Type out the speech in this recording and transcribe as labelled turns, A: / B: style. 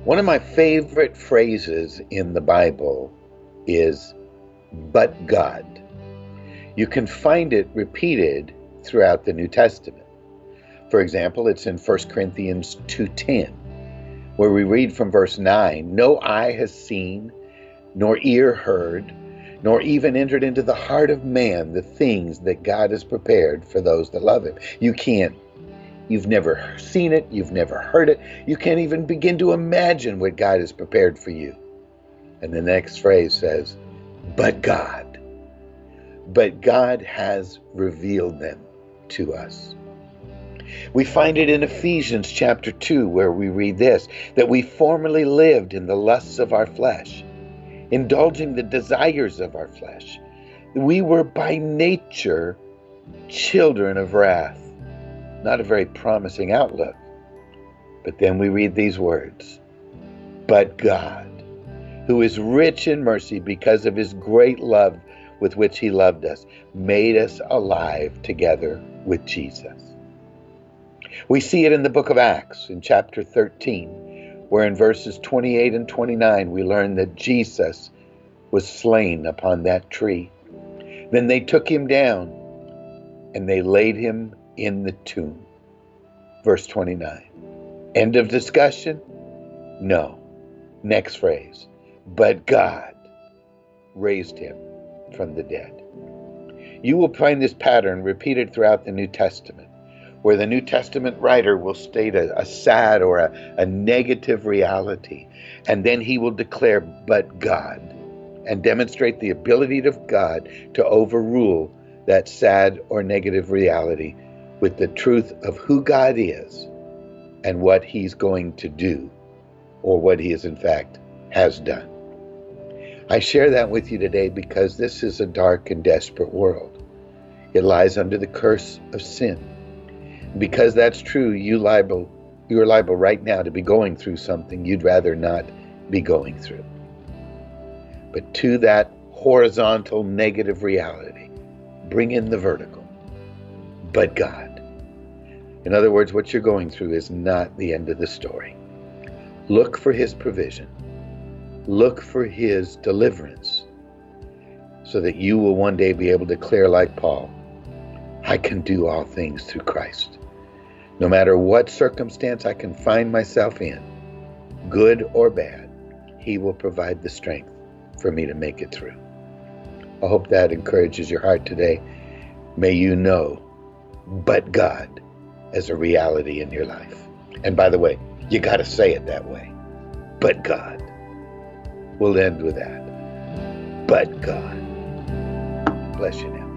A: One of my favorite phrases in the Bible is, but God. You can find it repeated throughout the New Testament. For example, it's in 1 Corinthians 2:10, where we read from verse 9, no eye has seen, nor ear heard, nor even entered into the heart of man the things that God has prepared for those that love him. You've never seen it, you've never heard it, you can't even begin to imagine what God has prepared for you. And the next phrase says, but God. But God has revealed them to us. We find it in Ephesians chapter 2, where we read this, that we formerly lived in the lusts of our flesh, indulging the desires of our flesh. We were by nature children of wrath. Not a very promising outlook. But then we read these words, but God, who is rich in mercy because of his great love with which he loved us, made us alive together with Jesus. We see it in the book of Acts in chapter 13, where in verses 28 and 29 we learn that Jesus was slain upon that tree. Then they took him down and they laid him in the tomb. Verse 29. End of discussion? No. Next phrase. But God raised him from the dead. You will find this pattern repeated throughout the New Testament, where the New Testament writer will state a sad or a negative reality, and then he will declare, but God, and demonstrate the ability of God to overrule that sad or negative reality with the truth of who God is and what he's going to do, or what he is in fact has done. I share that with you today because this is a dark and desperate world. It lies under the curse of sin. Because that's true, you're liable right now to be going through something you'd rather not be going through. But to that horizontal negative reality, bring in the vertical. But God. In other words, what you're going through is not the end of the story. Look for his provision. Look for his deliverance, so that you will one day be able to declare like Paul, I can do all things through Christ. No matter what circumstance I can find myself in, good or bad, he will provide the strength for me to make it through. I hope that encourages your heart today. May you know, but God as a reality in your life. And by the way, you got to say it that way. But God. We'll end with that. But God. Bless you now.